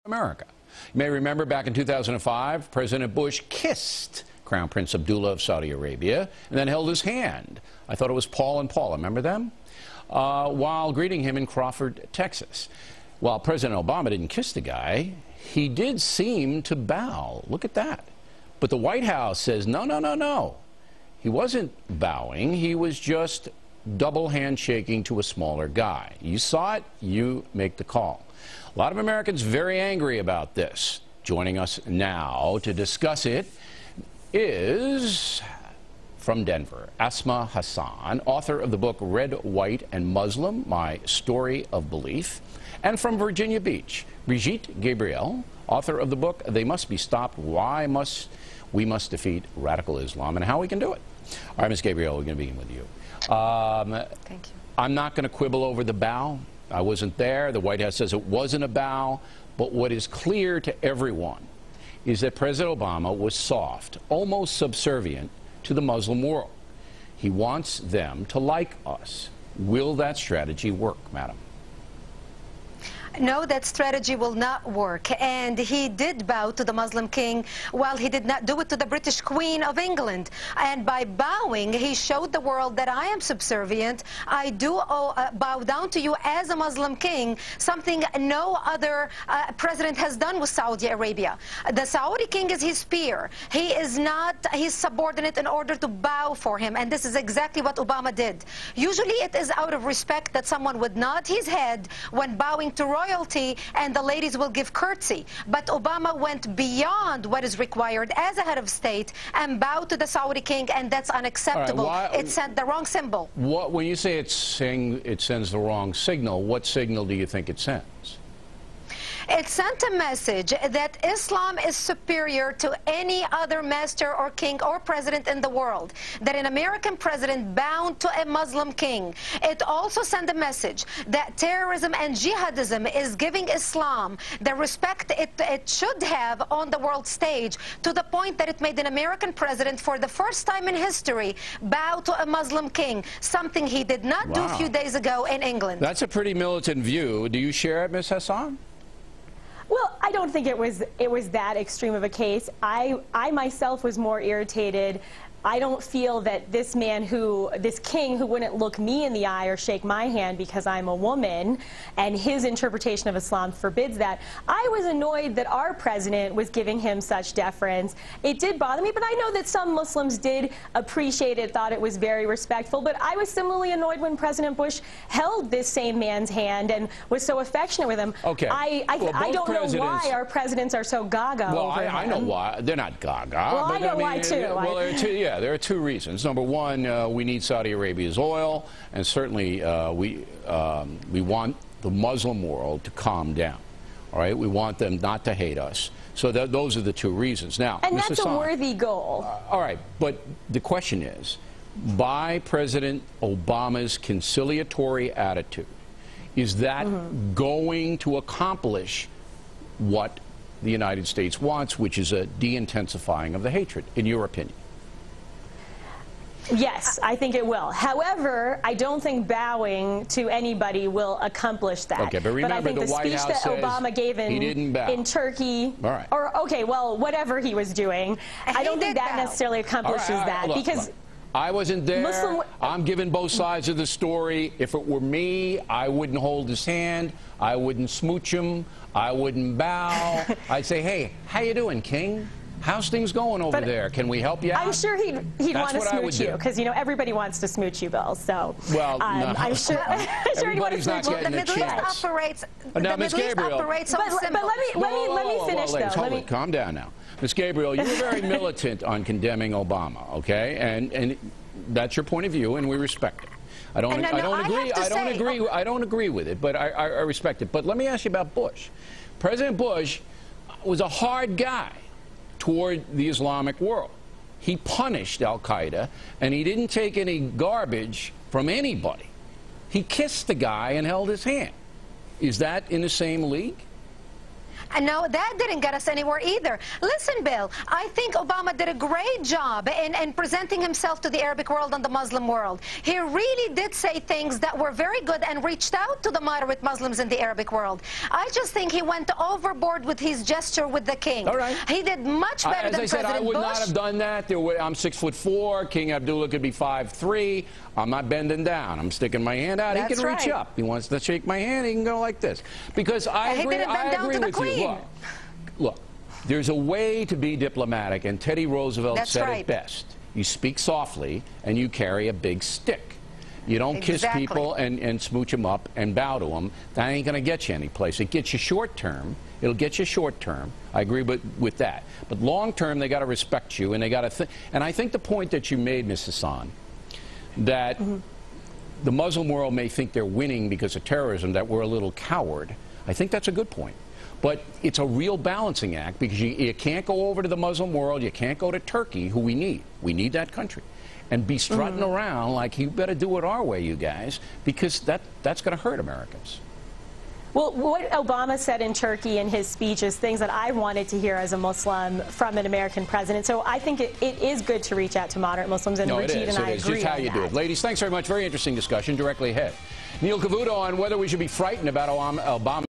America. You may remember back in 2005, President Bush kissed Crown Prince Abdullah of Saudi Arabia and then held his hand. I thought it was Paul and Paula, remember them? While greeting him in Crawford, Texas. While President Obama didn't kiss the guy, he did seem to bow. Look at that. But the White House says, no, no, no, no. He wasn't bowing. He was just double handshaking to a smaller guy. You saw it, you make the call. A lot of Americans very angry about this. Joining us now to discuss it is, from Denver, Asma Hassan, author of the book Red, White, and Muslim, My Story of Belief. And from Virginia Beach, Brigitte Gabriel, author of the book They Must Be Stopped, Why We Must Defeat Radical Islam and How We Can Do It. All right, Ms. Gabriel, we're going to begin with you. Thank you. I'm not going to quibble over the bow. I wasn't there. The White House says it wasn't a bow. But what is clear to everyone is that President Obama was soft, almost subservient to the Muslim world. He wants them to like us. Will that strategy work, madam? No, that strategy will not work. And he did bow to the Muslim king while he did not do it to the British Queen of England. And by bowing, he showed the world that I am subservient. I do bow down to you as a Muslim king, something no other president has done with Saudi Arabia. The Saudi king is his peer. He is not his subordinate in order to bow for him. And this is exactly what Obama did. Usually it is out of respect that someone would nod his head when bowing to royalty, and the ladies will give curtsy. But Obama went beyond what is required as a head of state and bowed to the Saudi king, and that's unacceptable. It sent the wrong symbol. When you say it sends the wrong signal, what signal do you think it sends? It sent a message that Islam is superior to any other master or king or president in the world, that an American president bound to a Muslim king. It also sent a message that terrorism and jihadism is giving Islam the respect it should have on the world stage, to the point that it made an American president, for the first time in history, bow to a Muslim king, something he did not do a few days ago in England. That's a pretty militant view. Do you share it, Ms. Hassan? Well, I don't think it was that extreme of a case. I myself was more irritated. I don't feel that this king who wouldn't look me in the eye or shake my hand because I'm a woman, and his interpretation of Islam forbids that. I was annoyed that our president was giving him such deference. It did bother me, but I know that some Muslims did appreciate it, thought it was very respectful. But I was similarly annoyed when President Bush held this same man's hand and was so affectionate with him. Okay. I don't know why our presidents are so gaga over him. I know why. They're not gaga. Well, but I know why, too. Yeah, there are two reasons. Number one, we need Saudi Arabia's oil, and certainly we want the Muslim world to calm down. All right, we want them not to hate us. So those are the two reasons. Now, and Ms. that's Hassan, a worthy goal. All right, but the question is, by President Obama's conciliatory attitude, is that going to accomplish what the United States wants, which is a de-intensifying of the hatred, in your opinion? Yes, I think it will. However, I don't think bowing to anybody will accomplish that. Okay, but remember, I think the the White speech House that says Obama gave in Turkey, all right, or okay, well, whatever he was doing, I don't think that necessarily accomplishes that. Look, because I wasn't there. I'm giving both sides of the story. If it were me, I wouldn't hold his hand. I wouldn't smooch him. I wouldn't bow. I'd say, hey, how you doing, King? How's things going over there? Can we help you out? I'm sure he'd want to smooch you, because, you know, everybody wants to smooch you, Bill. So, well, no. I'm sure he'd want to smooch you. The Middle East operates. But let me finish, though. Calm down now. Ms. Gabriel, you were very militant on condemning Obama, okay? And that's your point of view, and we respect it. I don't agree with it, but I respect it. But let me ask you about Bush. President Bush was a hard guy toward the Islamic world. He punished al-Qaeda, and he didn't take any garbage from anybody. He kissed the guy and held his hand. Is that in the same league? No, that didn't get us anywhere either. Listen, Bill, I think Obama did a great job in presenting himself to the Arabic world and the Muslim world. He really did say things that were very good and reached out to the moderate Muslims in the Arabic world. I just think he went overboard with his gesture with the king. All right. He did much better than President Bush. As I said, I would not have done that. I'm 6'4". King Abdullah could be 5'3". I'm not bending down. I'm sticking my hand out. He can reach up. He wants to shake my hand. He can go like this. Because I agree with you. Look, there's a way to be diplomatic, and Teddy Roosevelt said it best. You speak softly, and you carry a big stick. You don't kiss people and smooch them up and bow to them. That ain't going to get you anyplace. It gets you short term. It'll get you short term. I agree with that. But long term, they got to respect you, and they got to and I think the point that you made, Ms. Hassan, that the Muslim world may think they're winning because of terrorism, that we're a little coward. I think that's a good point. But it's a real balancing act, because you can't go over to the Muslim world, you can't go to Turkey, who we need. We need that country. And be strutting around like, you better do it our way, you guys, because that's going to hurt Americans. Well, what Obama said in Turkey in his speech is things that I wanted to hear as a Muslim from an American president. So I think it is good to reach out to moderate Muslims, and Rajid and I agree on that. Just how you do it. Ladies, thanks very much. Very interesting discussion directly ahead. Neil Cavuto on whether we should be frightened about Obama.